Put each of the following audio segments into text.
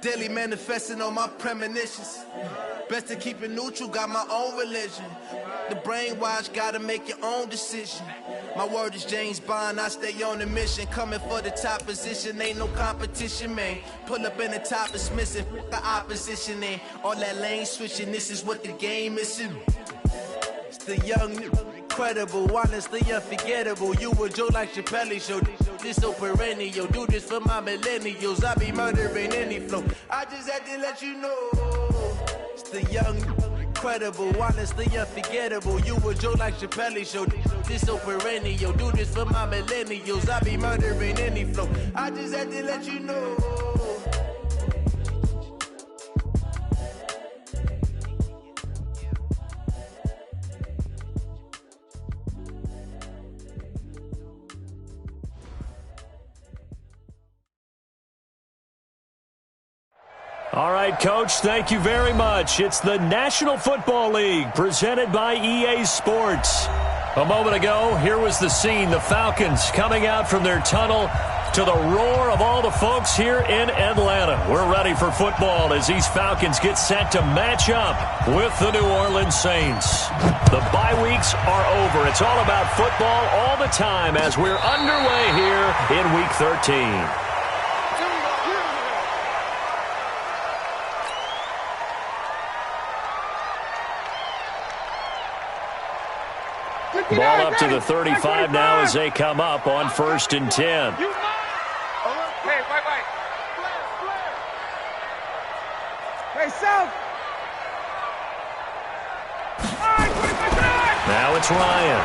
Daily manifesting on my premonitions. Best to keep it neutral, got my own religion. The brainwash, gotta make your own decision. My word is James Bond, I stay on the mission. Coming for the top position, ain't no competition, man. Pull up in the top, it's missing, the opposition in. All that lane switching, this is what the game is. It's the young, incredible, honestly unforgettable. You a Joe like Chappelle show. This so perennial, do this for my millennials. I be murdering any flow. I just had to let you know. It's the young, incredible, honestly unforgettable. You a Joe like Chappelle show. This so perennial, do this for my millennials. I be murdering any flow. I just had to let you know. All right, Coach, thank you very much. It's the National Football League presented by EA Sports. A moment ago, here was the scene. The Falcons coming out from their tunnel to the roar of all the folks here in Atlanta. We're ready for football as these Falcons get set to match up with the New Orleans Saints. The bye weeks are over. It's all about football all the time as we're underway here in Week 13. Ball up to the 35 now as they come up on 1st and 10. Hey, wait. Hey, South. Now it's Ryan.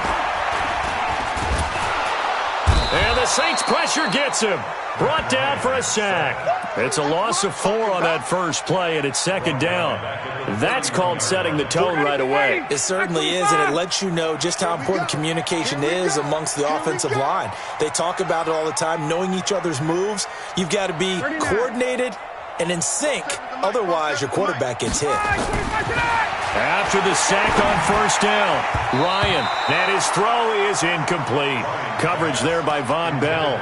And the Saints pressure gets him. Brought down for a sack. It's a loss of 4 on that first play, and it's 2nd down. That's called setting the tone right away. It certainly is, and it lets you know just how important communication is amongst the offensive line. They talk about it all the time, knowing each other's moves. You've got to be coordinated and in sync. Otherwise, your quarterback gets hit. After the sack on 1st down, Ryan, and his throw is incomplete. Coverage there by Von Bell.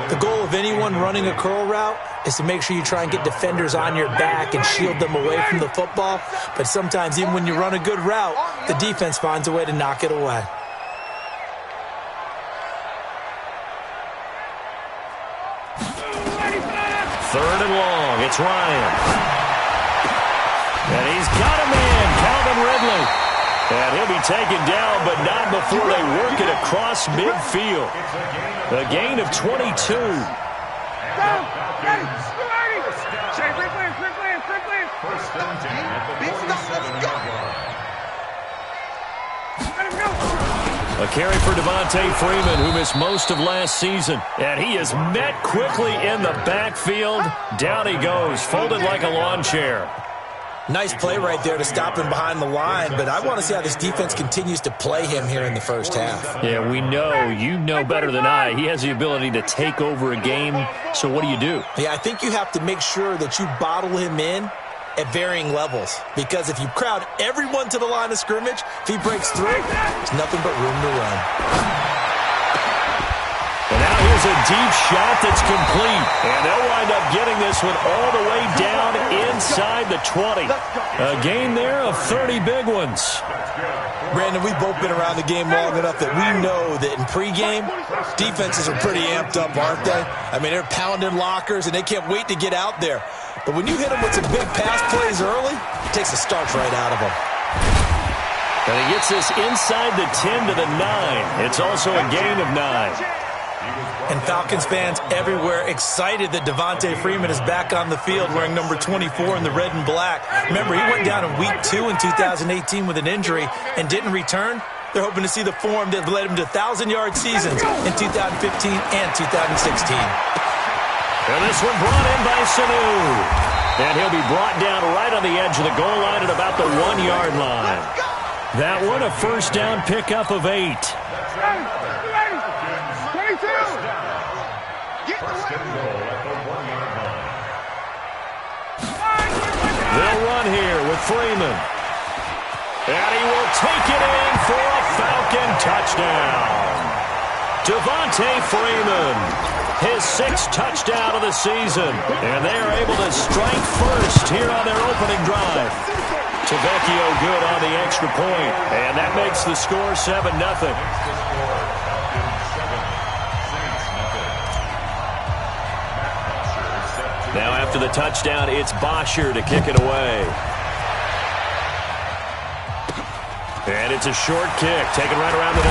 The goal of anyone running a curl route is to make sure you try and get defenders on your back and shield them away from the football. But sometimes even when you run a good route, the defense finds a way to knock it away. Third and long, it's Ryan. And he's got him in, Calvin Ridley. And he'll be taken down, but not before they work it across midfield. A gain of 22. A carry for Devontae Freeman, who missed most of last season. And he is met quickly in the backfield. Down he goes, folded like a lawn chair. Nice play right there to stop him behind the line, but I want to see how this defense continues to play him here in the first half. Yeah, we know. You know better than I. He has the ability to take over a game, so what do? Yeah, I think you have to make sure that you bottle him in at varying levels, because if you crowd everyone to the line of scrimmage, if he breaks through, there's nothing but room to run. And now here's a deep shot that's complete. And they'll wind up getting this one all the way down inside the 20. A gain there of 30 big ones. Brandon, we've both been around the game long enough that we know that in pregame, defenses are pretty amped up, aren't they? I mean, they're pounding lockers, and they can't wait to get out there. But when you hit them with some big pass plays early, it takes the starch right out of them. And he gets this inside the 10 to the 9. It's also a gain of 9. And Falcons fans everywhere excited that Devontae Freeman is back on the field wearing number 24 in the red and black. Remember, he went down in Week 2 in 2018 with an injury and didn't return. They're hoping to see the form that led him to 1,000-yard seasons in 2015 and 2016. And this one brought in by Sanu. And he'll be brought down right on the edge of the goal line at about the 1-yard line. That one a first down pickup of 8. They'll run here with Freeman. And he will take it in for a Falcon touchdown. Devontae Freeman. his 6th touchdown of the season. And they are able to strike first here on their opening drive. Tavecchio good on the extra point. And that makes the score 7-0. Now after the touchdown, it's Bosher to kick it away. And it's a short kick, taken right around the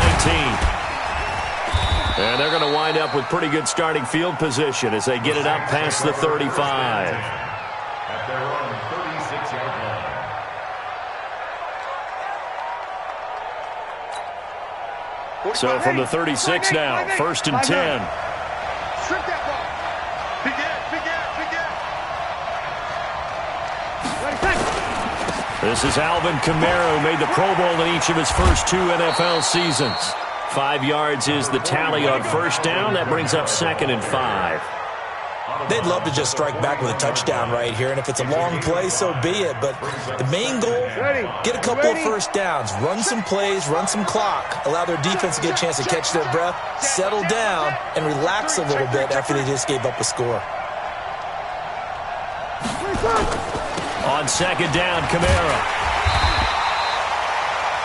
19. And they're going to wind up with pretty good starting field position as they get it up past the 35. At their own 36-yard line. So from the 36 now, 1st and 10. Strip that ball. This is Alvin Kamara, who made the Pro Bowl in each of his first 2 NFL seasons. 5 yards is the tally on 1st down. That brings up 2nd and 5. They'd love to just strike back with a touchdown right here, and if it's a long play, so be it. But the main goal, get a couple of 1st downs, run some plays, run some clock, allow their defense to get a chance to catch their breath, settle down, and relax a little bit after they just gave up a score. On 2nd down, Kamara.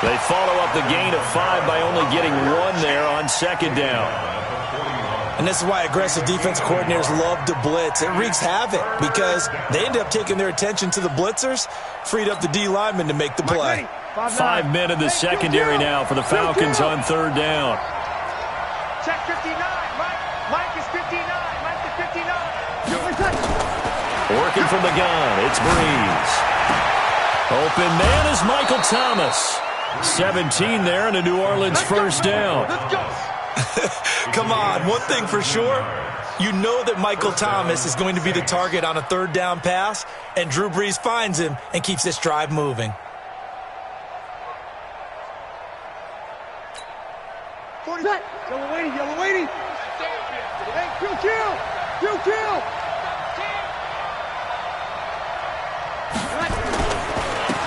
They follow up the gain of 5 by only getting 1 there on 2nd down. And this is why aggressive defense coordinators love to blitz. It wreaks havoc because they end up taking their attention to the blitzers, freed up the D lineman to make the play. 5 men in the secondary now for the Falcons on 3rd down. Check 59. Mike is 59. Mike is 59. Working from the gun, it's Breeze. Open man is Michael Thomas. 17 there and a New Orleans 1st down. Let's go. Come on, one thing for sure, you know that Michael Thomas is going to be the target on a 3rd down pass, and Drew Brees finds him and keeps this drive moving. 40 back. Yellow waiting, yellow waiting. Hey, kill.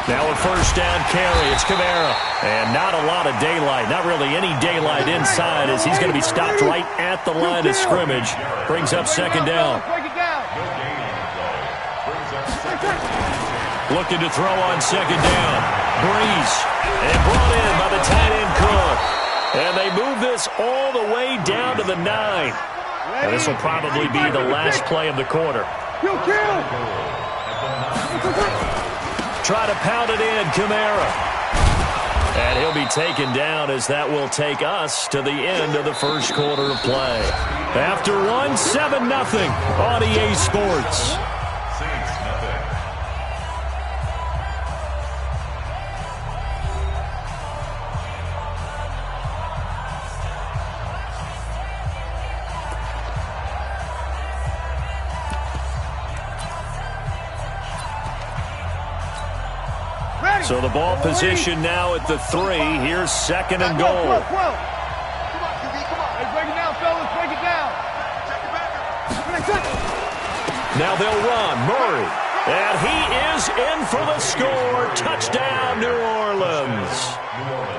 Now a 1st down carry. It's Kamara. And not a lot of daylight. Not really any daylight inside as he's going to be stopped right at the line of scrimmage. Brings up 2nd down. Looking to throw on 2nd down. Breeze. And brought in by the tight end Cook. And they move this all the way down to the 9. And this will probably be the last play of the quarter. Try to pound it in, Kamara. And he'll be taken down as that will take us to the end of the 1st quarter of play. After 1, 7-0 on EA Sports. So the ball position now at the 3. Here's 2nd and goal. Come on, QB, come on. Hey, break it down, fellas. Break it down. Now they'll run. Murray. And he is in for the score. Touchdown, New Orleans.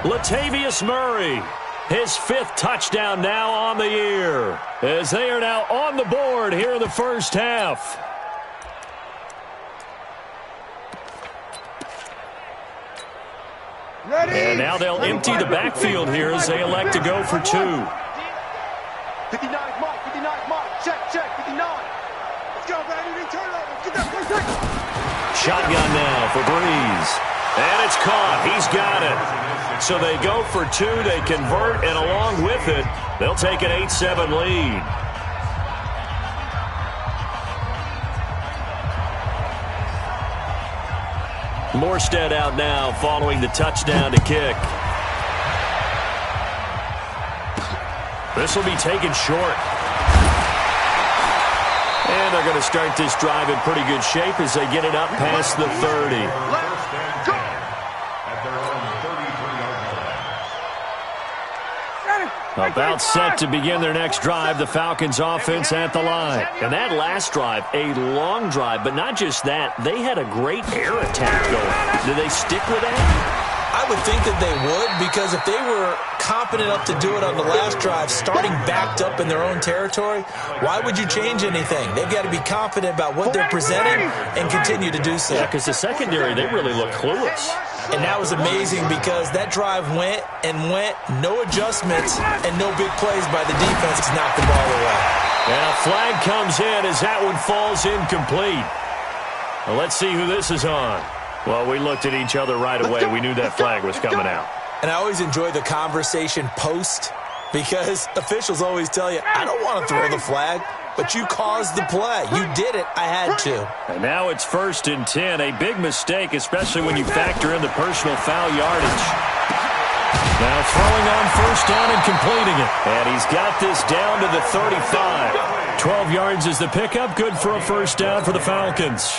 Latavius Murray. His 5th touchdown now on the year. As they are now on the board here in the 1st half. And now they'll empty the backfield here as they elect to go for 2. 59, Mark. 59, Mark. Check. 59. Let's go, baby. Turn it over. Get that first second. Shotgun now for Breeze. And it's caught. He's got it. So they go for 2. They convert, and along with it, they'll take an 8-7 lead. Morstead out now following the touchdown to kick. This will be taken short. And they're going to start this drive in pretty good shape as they get it up past the 30. About set to begin their next drive, the Falcons offense at the line. And that last drive, a long drive, but not just that, they had a great air attack going. Do they stick with that? I would think that they would, because if they were confident enough to do it on the last drive, starting backed up in their own territory, why would you change anything? They've got to be confident about what they're presenting and continue to do so. Yeah, because the secondary, they really look clueless. And that was amazing because that drive went and went, no adjustments, and no big plays by the defense to knock the ball away. And a flag comes in as that one falls incomplete. Well, let's see who this is on. Well, we looked at each other right away. We knew that flag was coming out. And I always enjoy the conversation post, because officials always tell you, I don't want to throw the flag, but you caused the play. You did it. I had to. And now it's 1st and 10. A big mistake, especially when you factor in the personal foul yardage. Now throwing on 1st down and completing it. And he's got this down to the 35. 12 yards is the pickup. Good for a 1st down for the Falcons.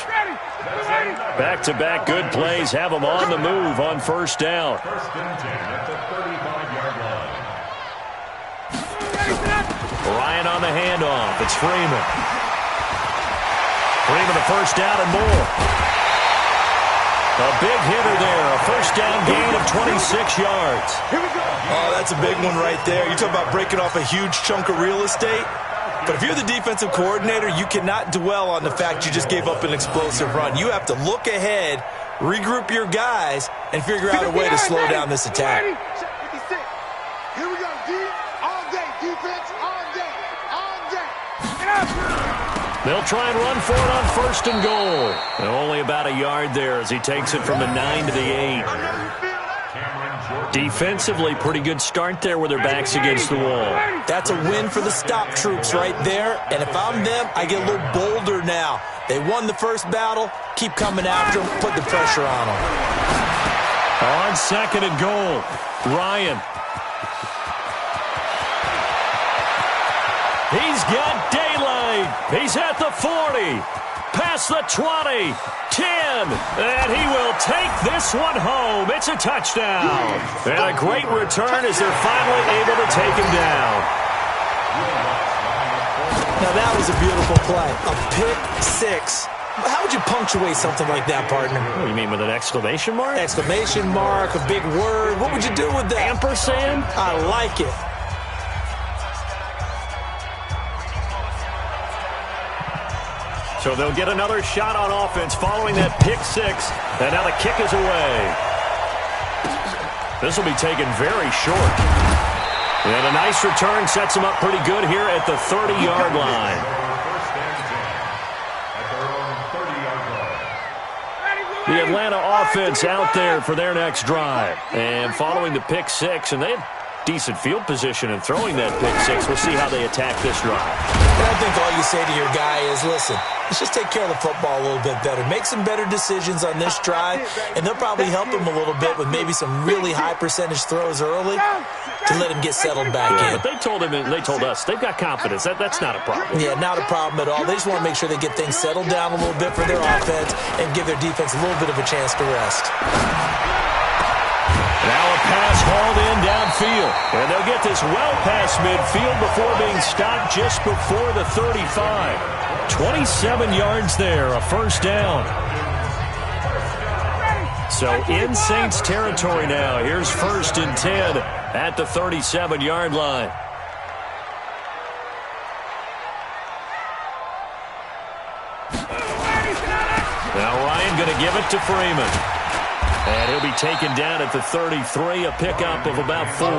Back-to-back good plays have them on the move on 1st down. 1st and 10 at the 35-yard line. Ryan on the handoff. It's Freeman. Freeman the 1st down and more. A big hitter there. A 1st down gain of 26 yards. Oh, that's a big one right there. You talk about breaking off a huge chunk of real estate. But if you're the defensive coordinator, you cannot dwell on the fact you just gave up an explosive run. You have to look ahead, regroup your guys, and figure out a way to slow down this attack. 56. Here we go, D. All day, defense, all day, all day. Get up. They'll try and run for it on 1st and goal. And only about a yard there as he takes it from the 9 to the 8. Defensively, pretty good start there with their backs against the wall. That's a win for the stop troops right there. And if I'm them, I get a little bolder now. They won the first battle. Keep coming after them. Put the pressure on them. On 2nd and goal, Ryan. He's got daylight. He's at the 40. Past the 20. 10. And he will take this one home. It's a touchdown. And a great return as they're finally able to take him down. Now that was a beautiful play. A pick 6. How would you punctuate something like that, partner? What do you mean, with an exclamation mark? Exclamation mark, a big word. What would you do with that? Ampersand? I like it. So they'll get another shot on offense following that pick 6. And now the kick is away. This will be taken very short. And a nice return sets them up pretty good here at the 30-yard line. The Atlanta offense out there for their next drive. And following the pick 6, and they have decent field position in throwing that pick 6. We'll see how they attack this drive. And I think all you say to your guy is, listen, let's just take care of the football a little bit better. Make some better decisions on this drive, and they'll probably help him a little bit with maybe some really high percentage throws early to let him get settled back in. But they told him, and they told us, they've got confidence. That's not a problem. Yeah, not a problem at all. They just want to make sure they get things settled down a little bit for their offense and give their defense a little bit of a chance to rest. Now a pass hauled in downfield. And they'll get this well past midfield before being stopped just before the 35. 27 yards there, a 1st down. So in Saints territory now. Here's 1st and 10 at the 37-yard line. Now Ryan going to give it to Freeman. And he'll be taken down at the 33, a pickup of about 4.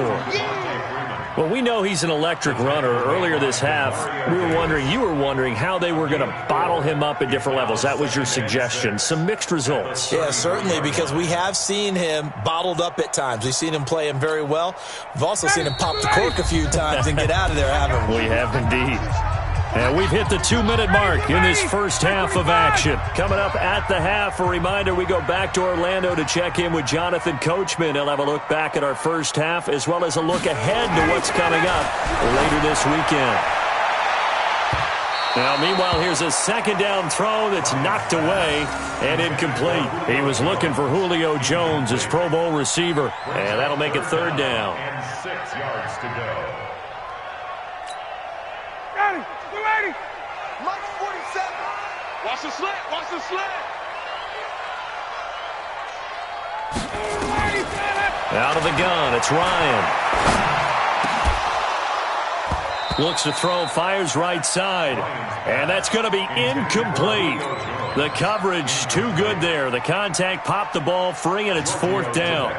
Well, we know he's an electric runner. Earlier this half, you were wondering how they were going to bottle him up at different levels. That was your suggestion. Some mixed results. Yeah, certainly, because we have seen him bottled up at times. We've seen him play him very well. We've also seen him pop the cork a few times and get out of there, haven't we? We have indeed. And we've hit the 2-minute mark in this first half of action. Coming up at the half, a reminder, we go back to Orlando to check in with Jonathan Coachman. He'll have a look back at our first half as well as a look ahead to what's coming up later this weekend. Now, meanwhile, here's a 2nd down throw that's knocked away and incomplete. He was looking for Julio Jones, his Pro Bowl receiver, and that'll make it 3rd down. And 6 yards to go. Mike 47. Watch the slant. Watch the slant. Out of the gun, it's Ryan. Looks to throw, fires right side. And that's going to be incomplete. The coverage too good there. The contact popped the ball free, and it's fourth down.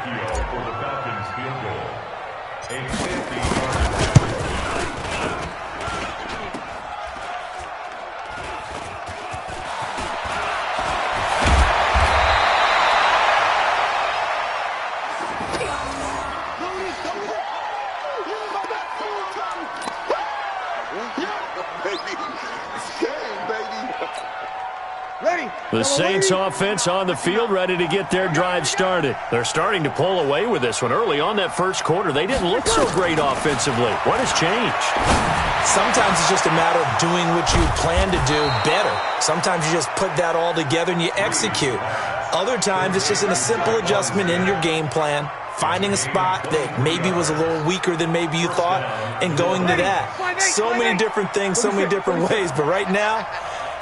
The Saints offense on the field, ready to get their drive started. They're starting to pull away with this one. Early on that first quarter, they didn't look so great offensively. What has changed? Sometimes it's just a matter of doing what you plan to do better. Sometimes you just put that all together and you execute. Other times it's just a simple adjustment in your game plan, finding a spot that maybe was a little weaker than maybe you thought, and going to that. So many different things, so many different ways, but right now,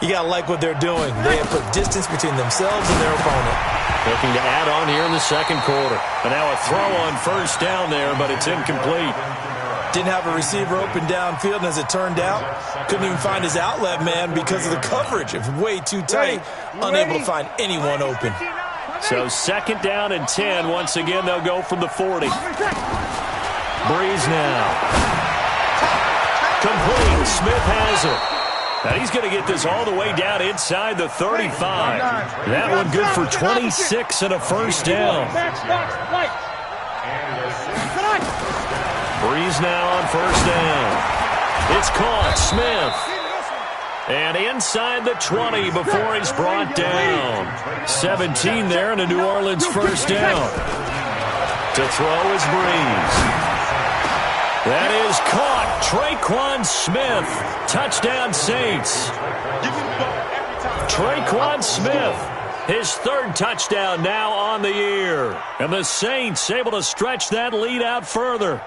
you got to like what they're doing. They have put distance between themselves and their opponent. Looking to add on here in the second quarter. And now a throw on first down there, but it's incomplete. Didn't have a receiver open downfield, and as it turned out, couldn't even find his outlet man because of the coverage. It was way too tight, unable to find anyone open. So second down and 10. Once again, they'll go from the 40. Breeze now. Complete. Smith has it. Now he's going to get this all the way down inside the 35. That one good for 26 and a first down. Breeze now on first down. It's caught. Smith. And inside the 20 before he's brought down. 17 there and a New Orleans first down. To throw is Breeze. That is caught. Traquan Smith. Touchdown Saints. Traquan Smith. His third touchdown now on the year. And the Saints able to stretch that lead out further.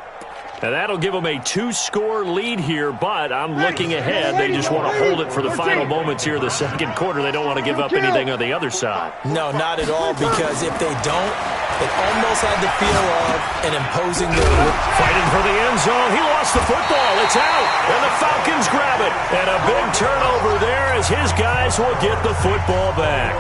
And that'll give them a 2-score lead here, but I'm looking ahead. They just want to hold it for the final moments here of the second quarter. They don't want to give up anything on the other side. No, not at all, because if they don't, it almost had the feel of an imposing move. Fighting for the end zone. He lost the football. It's out. And the Falcons grab it. And a big turnover there as his guys will get the football back.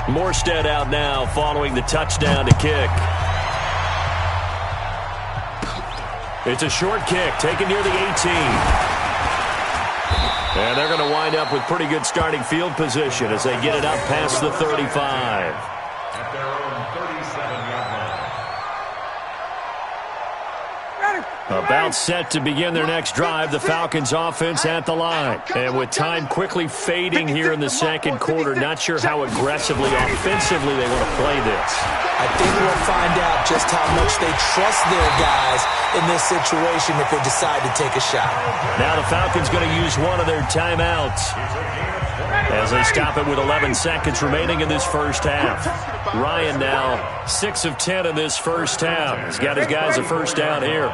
Morstead out now following the touchdown to kick. It's a short kick taken near the 18. And they're going to wind up with pretty good starting field position as they get it up past the 35. At their own 37-yard line. About set to begin their next drive, the Falcons offense at the line. And with time quickly fading here in the second quarter, not sure how aggressively, offensively they want to play this. I think we'll find out just how much they trust their guys in this situation if they decide to take a shot. Now the Falcons going to use one of their timeouts as they stop it with 11 seconds remaining in this first half. Ryan now 6 of 10 in this first half. He's got his guys a first down here.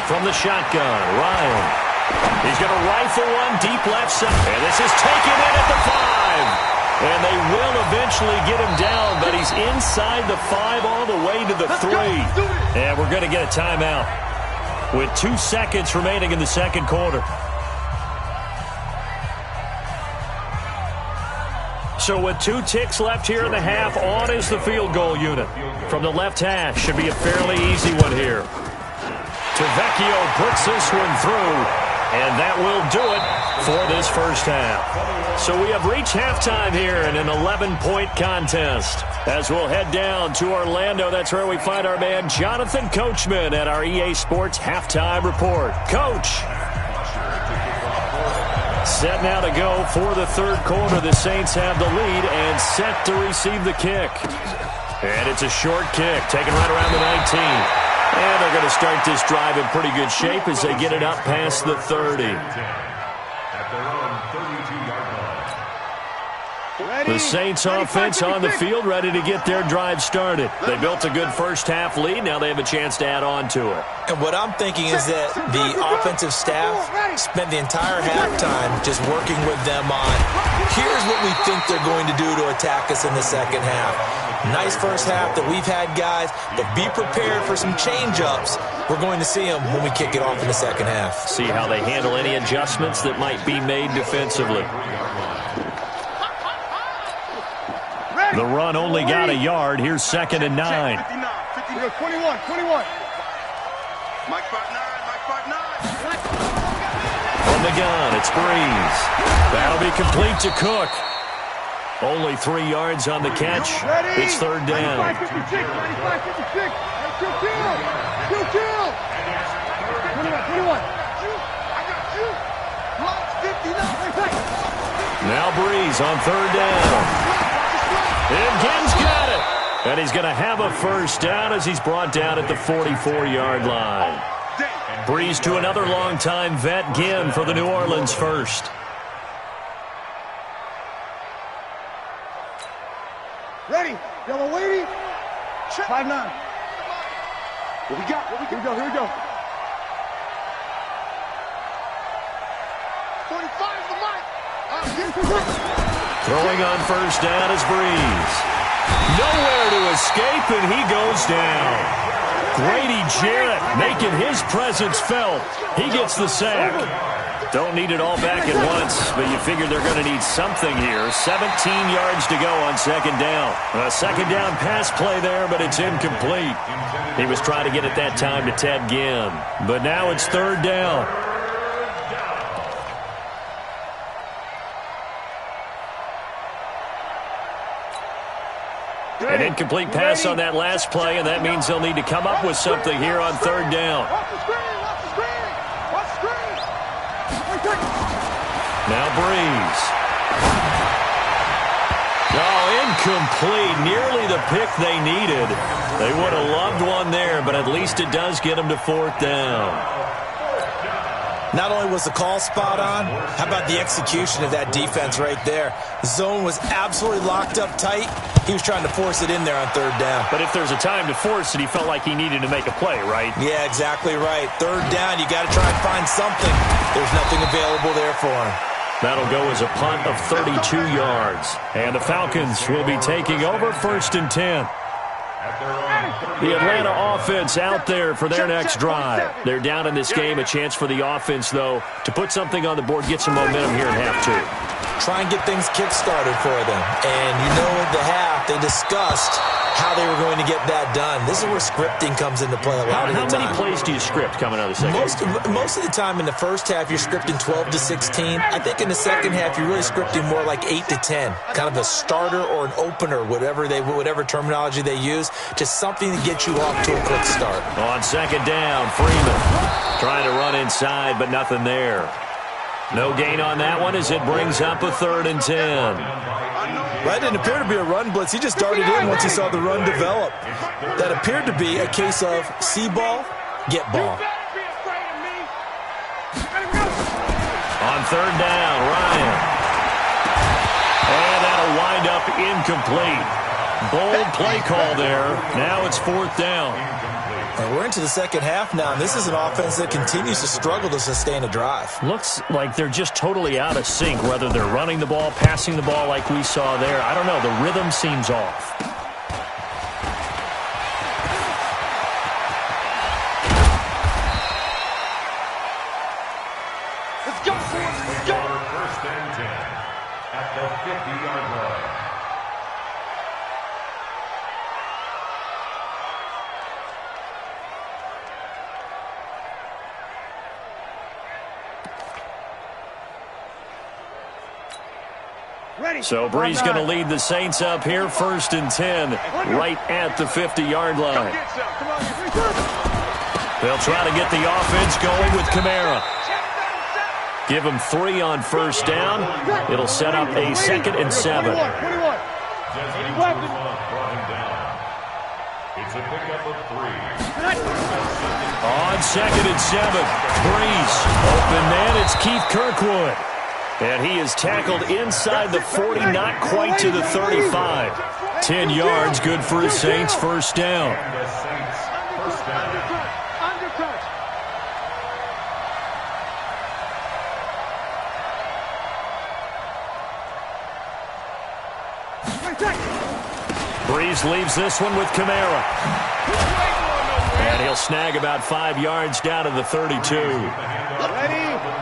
From the shotgun, Ryan. He's going to rifle one deep left side. And this is taken in at the 5. And they will eventually get him down, but he's inside the 5 all the way to the 3. And we're going to get a timeout with 2 seconds remaining in the second quarter. So with 2 ticks left here in the half, on is the field goal unit. From the left hash, should be a fairly easy one here. Tavecchio puts this one through, and that will do it for this first half. So we have reached halftime here in an 11-point contest. As we'll head down to Orlando, that's where we find our man Jonathan Coachman at our EA Sports Halftime Report. Coach. Set now to go for the third quarter. The Saints have the lead and set to receive the kick. And it's a short kick, taken right around the 19. And they're going to start this drive in pretty good shape as they get it up past the 30. At their own 32-yard line. The Saints offense on the field, ready to get their drive started. They built a good first-half lead. Now they have a chance to add on to it. And what I'm thinking is that the offensive staff spent the entire halftime just working with them on, here's what we think they're going to do to attack us in the second half. Nice first half that we've had, guys, but be prepared for some change-ups. We're going to see them when we kick it off in the second half. See how they handle any adjustments that might be made defensively. The run only got a yard. Here's 2nd and 9. 21. Mike 5'9", From the gun, it's Breeze. That'll be complete to Cook. Only 3 yards on the catch. It's 3rd down. 95-56. Kill. 21. I got you. Block 59. Now Breeze on 3rd down. And Ginn's got it. And he's going to have a first down as he's brought down at the 44-yard line. Breeze to another long-time vet, Ginn, for the New Orleans first. Ready. Yellow lady. 5'9". What we got? Here we go. 45 is the mic. Throwing on first down is Breeze. Nowhere to escape, and he goes down. Grady Jarrett making his presence felt. He gets the sack. Don't need it all back at once, but you figure they're going to need something here. 17 yards to go on 2nd down. A 2nd down pass play there, but it's incomplete. He was trying to get it that time to Ted Ginn. But now it's 3rd down. An incomplete pass on that last play, and that means they'll need to come up with something here on 3rd down. Now Breeze. Oh, incomplete. Nearly the pick they needed. They would have loved one there, but at least it does get them to 4th down. Not only was the call spot on, how about the execution of that defense right there? The zone was absolutely locked up tight. He was trying to force it in there on 3rd down. But if there's a time to force it, he felt like he needed to make a play, right? Yeah, exactly right. 3rd down, you got to try and find something. There's nothing available there for him. That'll go as a punt of 32 yards. And the Falcons will be taking over 1st and 10. The Atlanta offense out there for their next drive. They're down in this game. A chance for the offense, though, to put something on the board, get some momentum here in half 2. Try and get things kick-started for them. And you know at the half, they discussed how they were going to get that done. This is where scripting comes into play a lot of the time. How many plays do you script coming out of the second? Most of the time in the first half, you're scripting 12 to 16. I think in the second half, you're really scripting more like 8 to 10. Kind of a starter or an opener, whatever terminology they use. Just something to get you off to a quick start. On 2nd down, Freeman trying to run inside, but nothing there. No gain on that one as it brings up a 3rd and 10. That didn't appear to be a run blitz. He just darted in once he saw the run develop. That appeared to be a case of see ball, get ball. On 3rd down, Ryan. And that'll wind up incomplete. Bold play call there. Now it's 4th down. And we're into the second half now, and this is an offense that continues to struggle to sustain a drive. Looks like they're just totally out of sync, whether they're running the ball, passing the ball like we saw there. I don't know. The rhythm seems off. Let's go, boys. Let's go. 1st and 10 at the 50-yard line. So Breeze going to lead the Saints up here, 1st and 10, right at the 50-yard line. They'll try to get the offense going with Kamara. Give him 3 on 1st down. It'll set up a 2nd and 7. It's a pickup of 3. On 2nd and 7, Breeze. Open man, it's Keith Kirkwood. And he is tackled inside the 40, not quite to the 35. 10 yards, good for a Saints first down. Breeze leaves this one with Kamara. And he'll snag about 5 yards down to the 32.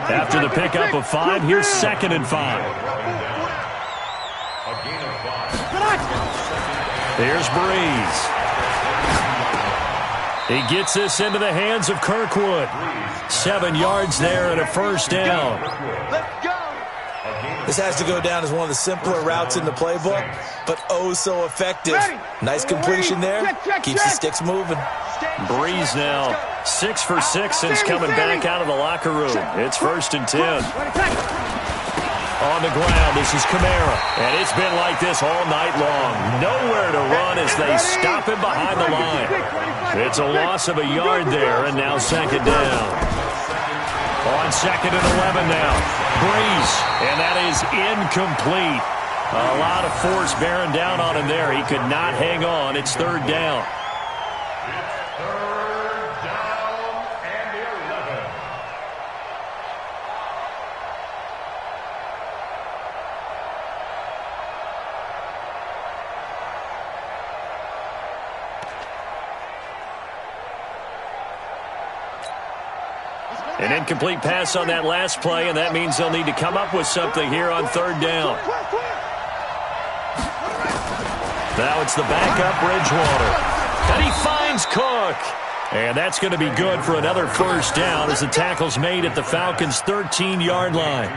After the pickup of 5, here's 2nd and 5. Here's Breeze. He gets this into the hands of Kirkwood. 7 yards there and a first down. This has to go down as one of the simpler routes in the playbook, but oh so effective. Nice completion there. Keeps the sticks moving. Breeze now 6 for 6 since coming back out of the locker room. It's 1st and 10. On the ground, this is Kamara. And it's been like this all night long. Nowhere to run as they stop him behind the line. It's a loss of a yard there, and now 2nd down. On 2nd and 11 now. Breeze, and that is incomplete. A lot of force bearing down on him there. He could not hang on. It's 3rd down. An incomplete pass on that last play, and that means they'll need to come up with something here on 3rd down. Now it's the backup, Bridgewater. And he finds Cook. And that's going to be good for another first down as the tackle's made at the Falcons' 13-yard line.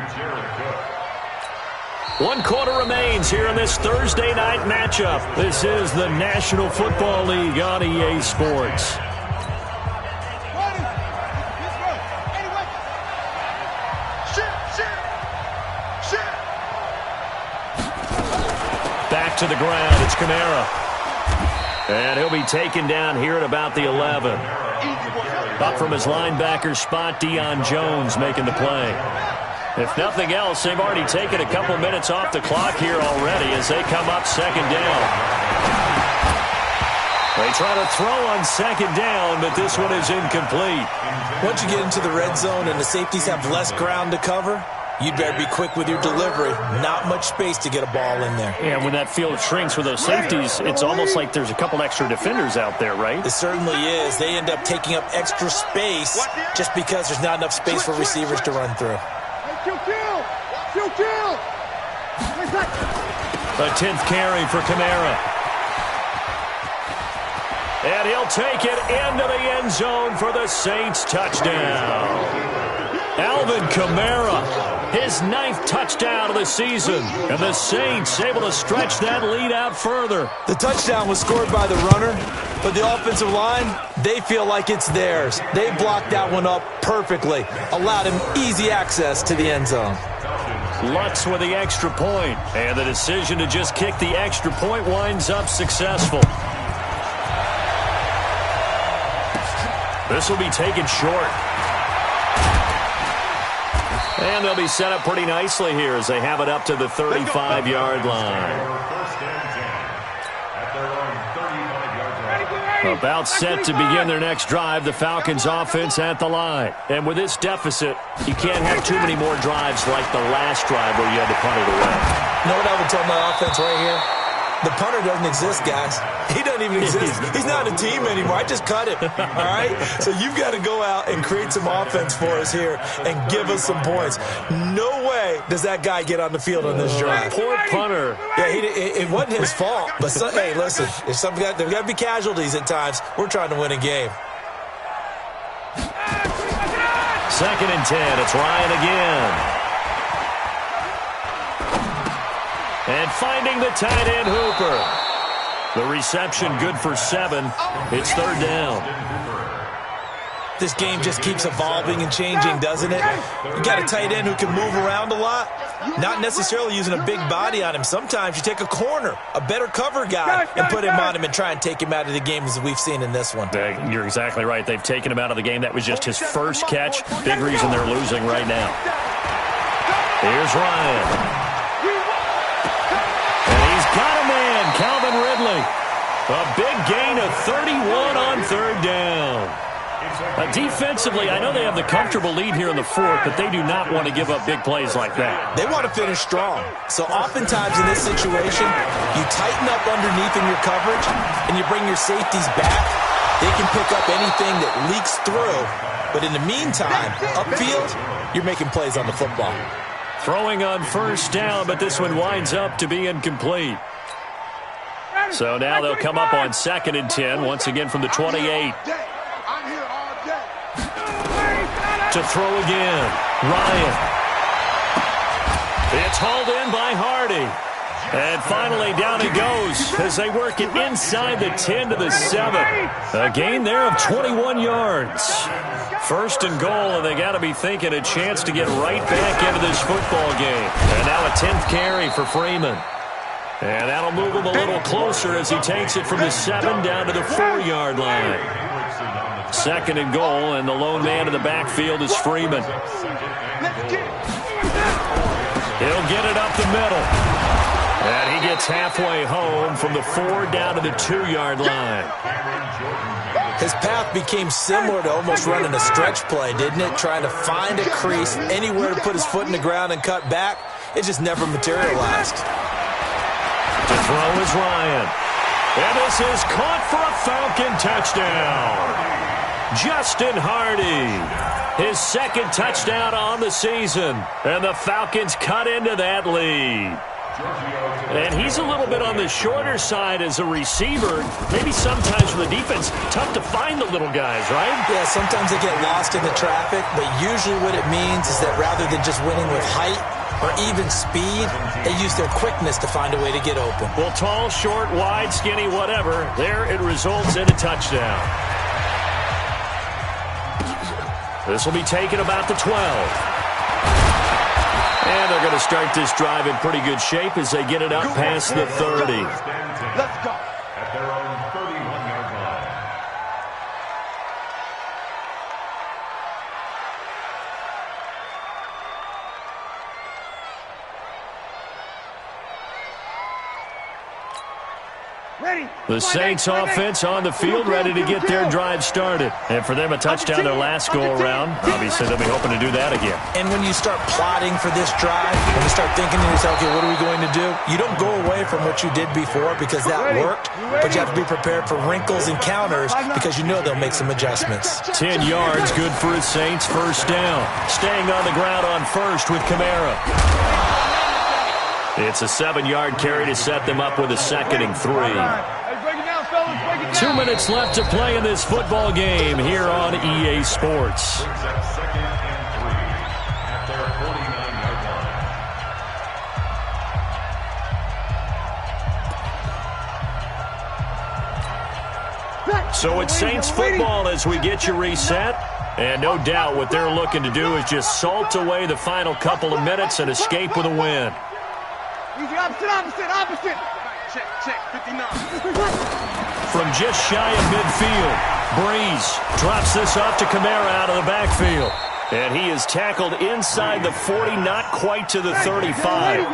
1 quarter remains here in this Thursday night matchup. This is the National Football League on EA Sports. Back to the ground, it's Kamara. And he'll be taken down here at about the 11. Up from his linebacker spot, Deion Jones making the play. If nothing else, they've already taken a couple minutes off the clock here already as they come up 2nd down. They try to throw on 2nd down, but this one is incomplete. Once you get into the red zone and the safeties have less ground to cover, you'd better be quick with your delivery. Not much space to get a ball in there. Yeah, when that field shrinks with those safeties, it's almost like there's a couple extra defenders out there, right? It certainly is. They end up taking up extra space just because there's not enough space for receivers to run through. The 10th carry for Kamara. And he'll take it into the end zone for the Saints touchdown. Alvin Kamara, his 9th touchdown of the season. And the Saints able to stretch that lead out further. The touchdown was scored by the runner, but the offensive line, they feel like it's theirs. They blocked that one up perfectly, allowed him easy access to the end zone. Lutz with the extra point, and the decision to just kick the extra point winds up successful. This will be taken short. And they'll be set up pretty nicely here as they have it up to the 35-yard line. About set to begin their next drive, the Falcons offense at the line. And with this deficit, you can't have too many more drives like the last drive where you had to punt it away. You know what I would tell my offense right here? The punter doesn't exist, guys. He doesn't even exist. He's not a team anymore. I just cut him, all right? So you've got to go out and create some offense for us here and give us some points. No way does that guy get on the field on this drive. Poor punter. Yeah, it wasn't his fault. But, hey, listen, there's got to be casualties at times. We're trying to win a game. 2nd and 10. It's Ryan again. And finding the tight end Hooper. The reception good for 7. It's 3rd down. This game just keeps evolving and changing, doesn't it? You got a tight end who can move around a lot, not necessarily using a big body on him. Sometimes you take a corner, a better cover guy, and put him on him and try and take him out of the game as we've seen in this one. You're exactly right. They've taken him out of the game. That was just his first catch. Big reason they're losing right now. Here's Ryan. And he's got a man, Calvin Ridley. A big gain of 31 on third down. Defensively, I know they have the comfortable lead here in the fourth, but they do not want to give up big plays like that. They want to finish strong. So oftentimes in this situation, you tighten up underneath in your coverage, and you bring your safeties back. They can pick up anything that leaks through. But in the meantime, upfield, you're making plays on the football. Throwing on first down, but this one winds up to be incomplete. So now they'll come up on 2nd and 10, once again from the 28. To throw again, Ryan. It's hauled in by Hardy. And finally down it goes as they work it inside the 10 to the 7. A gain there of 21 yards. 1st and goal, and they got to be thinking a chance to get right back into this football game. And now a 10th carry for Freeman. And that'll move him a little closer as he takes it from the 7 down to the 4-yard line. 2nd and goal, and the lone man in the backfield is Freeman. He'll get it up the middle. And he gets halfway home from the 4 down to the 2-yard line. His path became similar to almost running a stretch play, didn't it? Trying to find a crease, anywhere to put his foot in the ground and cut back. It just never materialized. To throw is Ryan. And this is caught for a Falcon touchdown. Justin Hardy, his 2nd touchdown on the season. And the Falcons cut into that lead. And he's a little bit on the shorter side as a receiver. Maybe sometimes for the defense, tough to find the little guys, right? Yeah, sometimes they get lost in the traffic, but usually what it means is that rather than just winning with height or even speed, they use their quickness to find a way to get open. Well, tall, short, wide, skinny, whatever, there it results in a touchdown. This will be taken about the 12. And they're going to start this drive in pretty good shape as they get it up past the 30. Let's go. At their own 31-yard line. The Saints offense on the field ready to get their drive started. And for them, a touchdown their last go-around. Obviously, they'll be hoping to do that again. And when you start plotting for this drive, when you start thinking to yourself, okay, what are we going to do? You don't go away from what you did before because that worked, but you have to be prepared for wrinkles and counters because you know they'll make some adjustments. 10 yards, good for his Saints, first down. Staying on the ground on first with Kamara. It's a 7-yard carry to set them up with a 2nd and 3. 2 minutes left to play in this football game here on EA Sports. 2nd and 3 at their 49-yard line. So it's Saints football as we get you reset. And no doubt what they're looking to do is just salt away the final couple of minutes and escape with a win. Opposite. Check, 59. From just shy of midfield, Breeze drops this off to Kamara out of the backfield. And he is tackled inside the 40, not quite to the 35.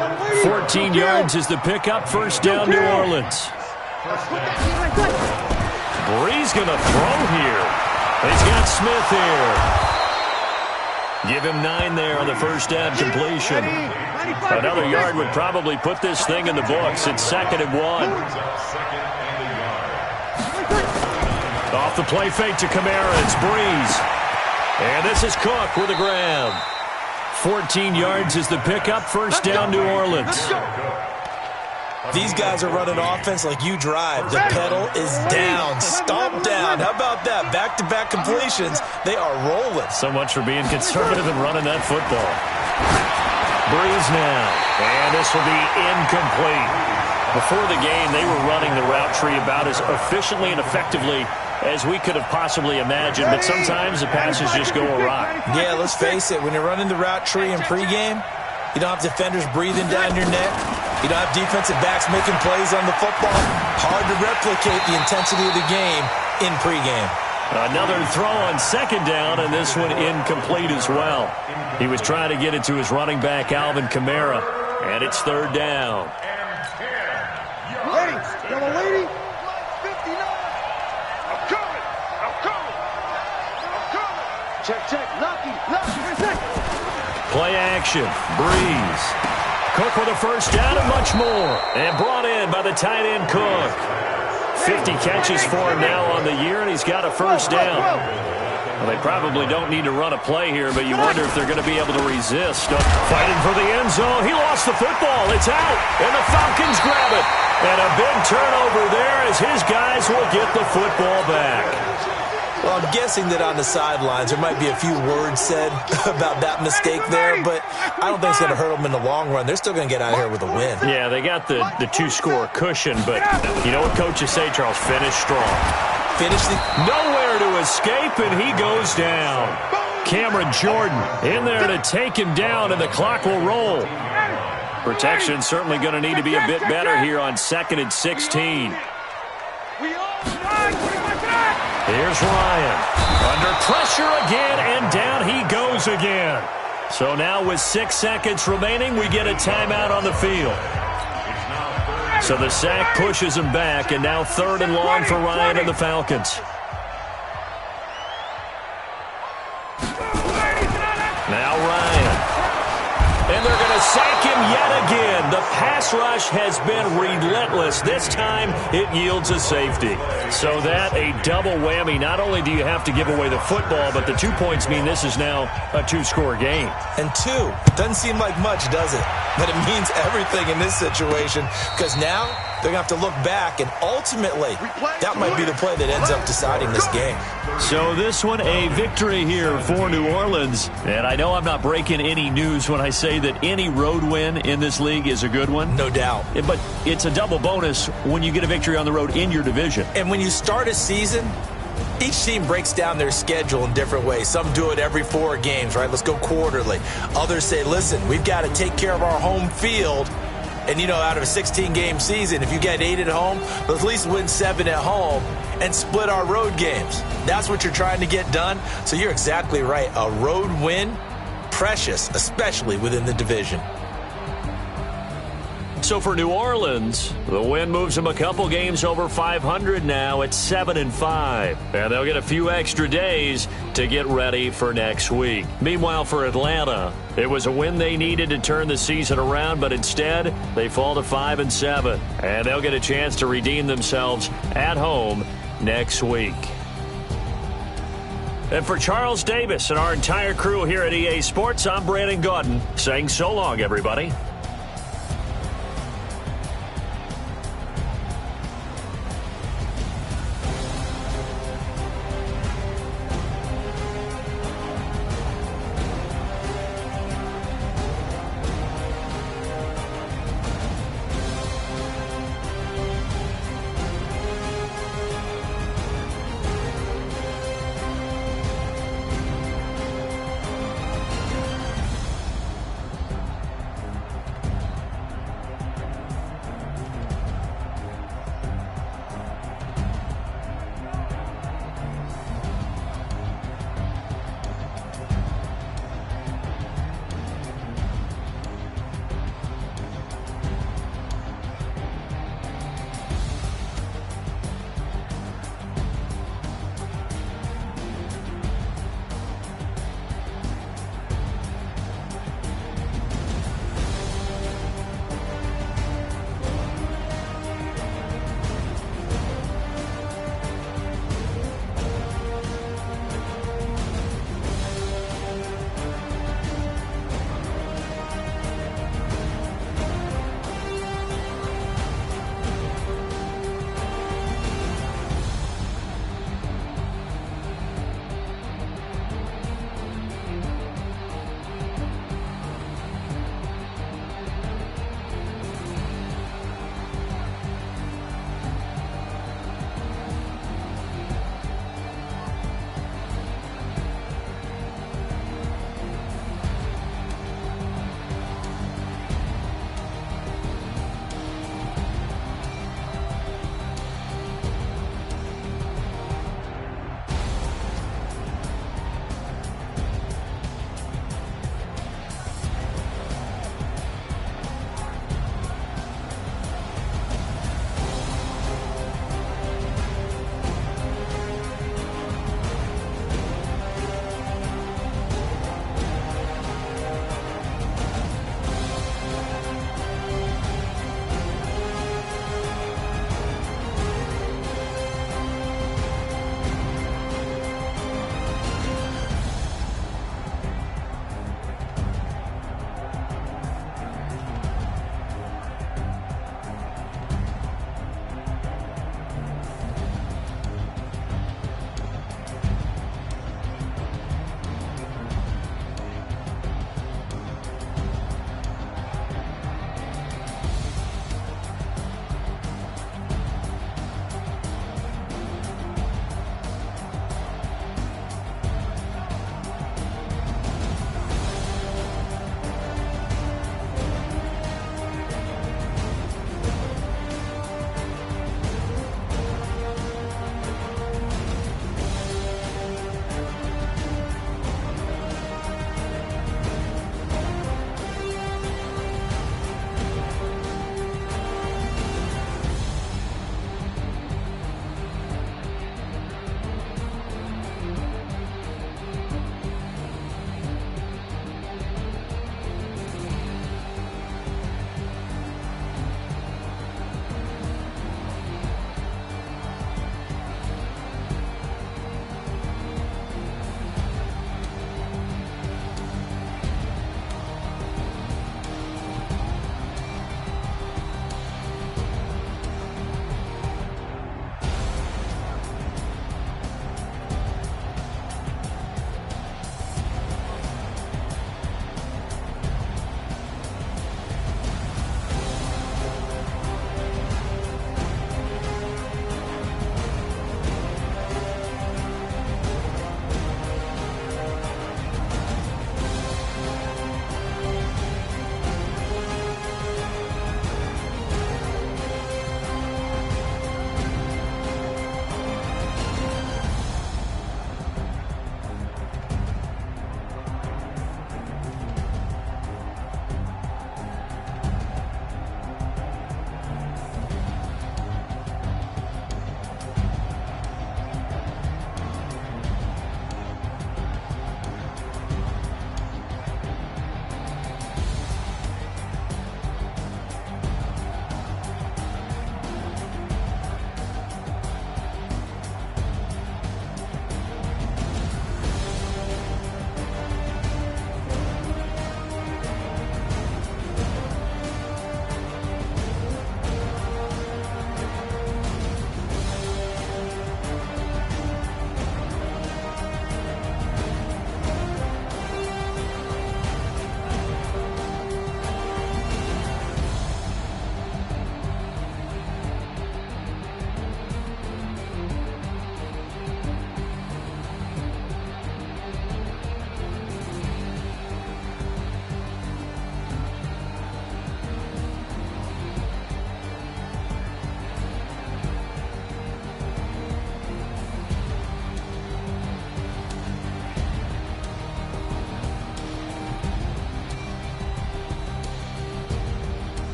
14 yards is the pickup, first down New Orleans. Breeze going to throw here. He's got Smith here. Give him 9 there on the first down completion. Another yard would probably put this thing in the books. It's 2nd and 1. Off the play fake to Kamara, it's Breeze. And this is Cook with a grab. 14 yards is the pickup, first down New Orleans. These guys are running offense like you drive. The pedal is down, stomp down. How about that? Back-to-back completions. They are rolling. So much for being conservative and running that football. Breeze now. And this will be incomplete. Before the game, they were running the route tree about as efficiently and effectively as we could have possibly imagined. But sometimes the passes just go awry. Yeah, let's face it. When you're running the route tree in pregame, you don't have defenders breathing down your neck. You don't have defensive backs making plays on the football. Hard to replicate the intensity of the game in pregame. Another throw on second down, and this one incomplete as well. He was trying to get it to his running back, Alvin Kamara, and it's third down. Lady, yellow lady. 59. I'm coming. Check. Lucky. Play action. Breeze. Cook with a first down and much more. And brought in by the tight end Cook. 50 catches for him now on the year, and he's got a first down. Well, they probably don't need to run a play here, but you wonder if they're going to be able to resist. Fighting for the end zone. He lost the football. It's out, and the Falcons grab it. And a big turnover there as his guys will get the football back. Well, I'm guessing that on the sidelines there might be a few words said about that mistake there, but I don't think it's going to hurt them in the long run. They're still going to get out of here with a win. Yeah, they got the two-score cushion, but you know what coaches say, Charles? Finish strong. Nowhere to escape, and he goes down. Cameron Jordan in there to take him down, and the clock will roll. Protection certainly going to need to be a bit better here on 2nd and 16. Here's Ryan. Under pressure again, and down he goes again. So now with 6 seconds remaining, we get a timeout on the field. So the sack pushes him back, and now 3rd and long for Ryan and the Falcons. Now Ryan. And they're going to sack him yet again. The pass rush has been relentless. This time it yields a safety. So that a double whammy. Not only do you have to give away the football, but the 2 points mean this is now a 2-score game. And 2 doesn't seem like much, does it? But it means everything in this situation, because now they're going to have to look back, and ultimately that might be the play that ends up deciding this game. So this one a victory here for New Orleans. And I know I'm not breaking any news when I say that any road win in this league is a good one. No doubt. But it's a double bonus when you get a victory on the road in your division. And when you start a season, each team breaks down their schedule in different ways. Some do it every 4 games, right? Let's go quarterly. Others say, listen, we've got to take care of our home field. And, you know, out of a 16-game season, if you get 8 at home, let's at least win 7 at home and split our road games. That's what you're trying to get done. So you're exactly right. A road win, precious, especially within the division. So for New Orleans, the win moves them a couple games over 500 now at 7-5. And they'll get a few extra days to get ready for next week. Meanwhile, for Atlanta, it was a win they needed to turn the season around, but instead they fall to 5-7. And they'll get a chance to redeem themselves at home next week. And for Charles Davis and our entire crew here at EA Sports, I'm Brandon Gaudin saying so long, everybody.